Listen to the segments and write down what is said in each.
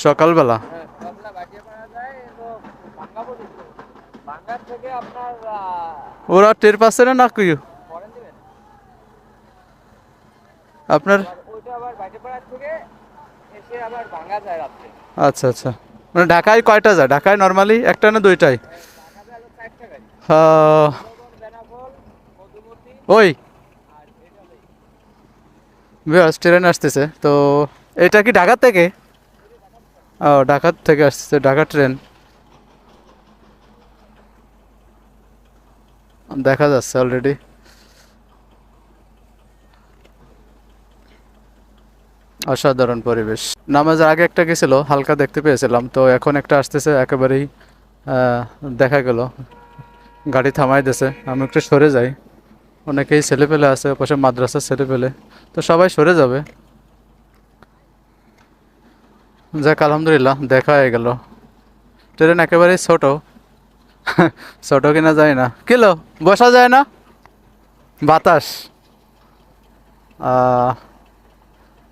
সকালবেলা ওরা টের পাচ্ছে না না কি আপনার? আচ্ছা আচ্ছা, মানে ঢাকায় কয়টা যায়? ঢাকায় নর্মালি একটা না দুইটাই? ওই বেশ ট্রেন আসতেছে তো। এটা কি ঢাকা থেকে? ও, ঢাকা থেকে আসতেছে, ঢাকা ট্রেন দেখা যাচ্ছে অলরেডি। অসাধারণ পরিবেশ। নামাজের আগে একটা গেছিল, হালকা দেখতে পেয়েছিলাম, তো এখন একটা আসতেছে একেবারেই আহ, দেখা গেল। গাড়ি থামাই দিয়েছে, আমি একটু সরে যাই। অনেকেই ছেলেপেলে আছে, পাশে মাদ্রাসার ছেলেপেলে, তো সবাই সরে যাবে। যাক আলহামদুলিল্লাহ, দেখা হয়ে গেল। ট্রেন একেবারেই ছোট। ছোট কিনা যায় না, কিলো বসা যায় না, বাতাস।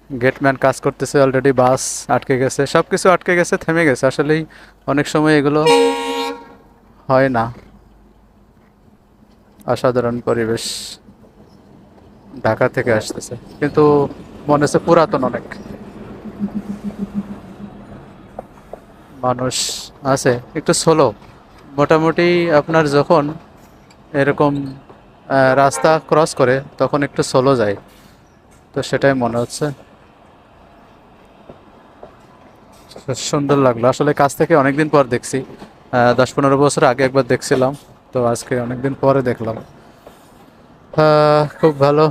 গেটম্যান কাজ করতেছে অলরেডি, বাস আটকে গেছে, সব কিছু আটকে গেছে, থেমে গেছে। আসলেই অনেক সময় এগুলো হয় না। অসাধারণ পরিবেশ। ঢাকা থেকে আসতেছে কিন্তু মনে হচ্ছে পুরাতন অনেক। মানুষ আছে একটু স্লো। মোটামুটি আপনার যখন এরকম রাস্তা ক্রস করে তখন একটু স্লো যায়, তো সেটাই মনে হচ্ছে। সুন্দর লাগলো আসলে, কাছ থেকে অনেকদিন পর দেখছি। 10-15 বছর আগে একবার দেখছিলাম, তো আজকে অনেকদিন পরে দেখলাম। খুব ভালো।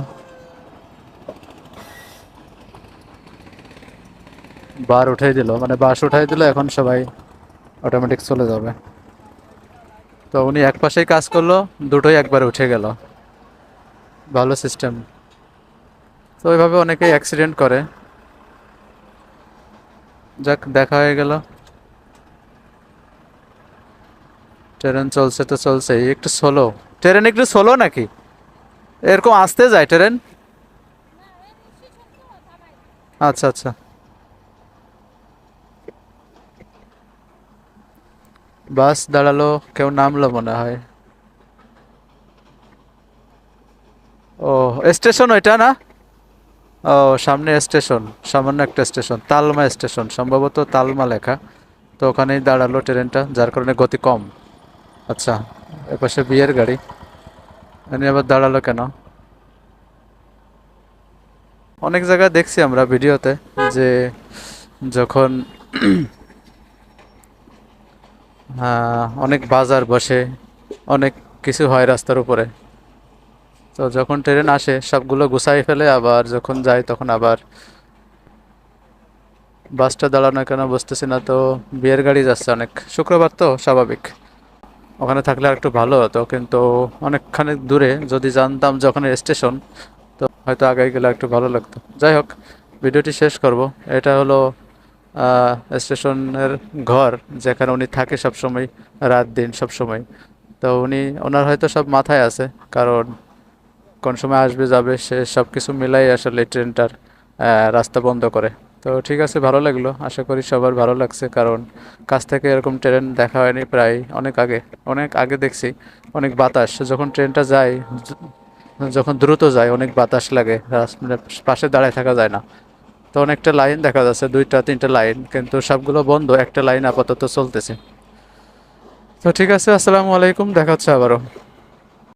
বার উঠাই দিল, মানে বাস উঠাই দিল, এখন সবাই অটোমেটিক চলে যাবে। তো উনি এক পাশেই কাজ করলো, দুটোই একবার উঠে গেল। ভালো সিস্টেম। তো ওইভাবে অনেকেই অ্যাক্সিডেন্ট করে। যাক, দেখা হয়ে গেল। ট্রেন চলছে তো চলছেই, একটু স্লো। ট্রেন একটু স্লো নাকি? এরকম আসতে যায় ট্রেন? আচ্ছা আচ্ছা। বাস দাঁড়ালো, কেউ নামলো মনে হয়। ও, স্টেশন ওইটা না? ও, সামনে স্টেশন, সামান্য একটা স্টেশন, তালমা স্টেশন সম্ভবত, তালমা লেখা। তো ওখানেই দাঁড়ালো ট্রেনটা, যার কারণে গতি কম। আচ্ছা, এপাশে বিয়ের গাড়ি, এনে আবার দাঁড়ালো কেন? অনেক জায়গায় দেখছি আমরা ভিডিওতে যে যখন অনেক বাজার বসে, অনেক কিছু হয় রাস্তার উপরে, তো যখন ট্রেন আসে সবগুলো গুছাই ফেলে, আবার যখন যায় তখন আবার। বাসটা দাঁড়ানো কেন বুঝতেছি না তো। বিয়ের গাড়ি যাচ্ছে অনেক, শুক্রবার তো স্বাভাবিক। ওখানে থাকলে আর একটু ভালো হতো, কিন্তু অনেকখানি দূরে, যদি জানতাম যে ওখানে স্টেশন, তো হয়তো আগে গেলে একটু ভালো লাগতো। যাই হোক, ভিডিওটি শেষ করব। এটা হলো স্টেশনের ঘর, যেখানে উনি থাকে সব সময়, রাত দিন সব সময়। তো উনি, ওনার হয়তো সব মাথায় আছে, কারণ কোন সময় আসবে যাবে সে সব কিছু মিলাই আসলে ট্রেনটার রাস্তা বন্ধ করে। তো ঠিক আছে, ভালো লাগলো, আশা করি সবার ভালো লাগছে, কারণ কাছ থেকে এরকম ট্রেন দেখা হয়নি প্রায় অনেক আগে। অনেক আগে দেখছি, অনেক বাতাস যখন ট্রেনটা যায়, যখন দ্রুত যায় অনেক বাতাস লাগে, মানে পাশে দাঁড়ায় থাকা যায় না। তো অনেকটা লাইন দেখা যাচ্ছে, 2-3টা লাইন, কিন্তু সবগুলো বন্ধ, একটা লাইন আপাতত চলতেছে। তো ঠিক আছে, আসসালামু আলাইকুম, দেখা হচ্ছে আবারও।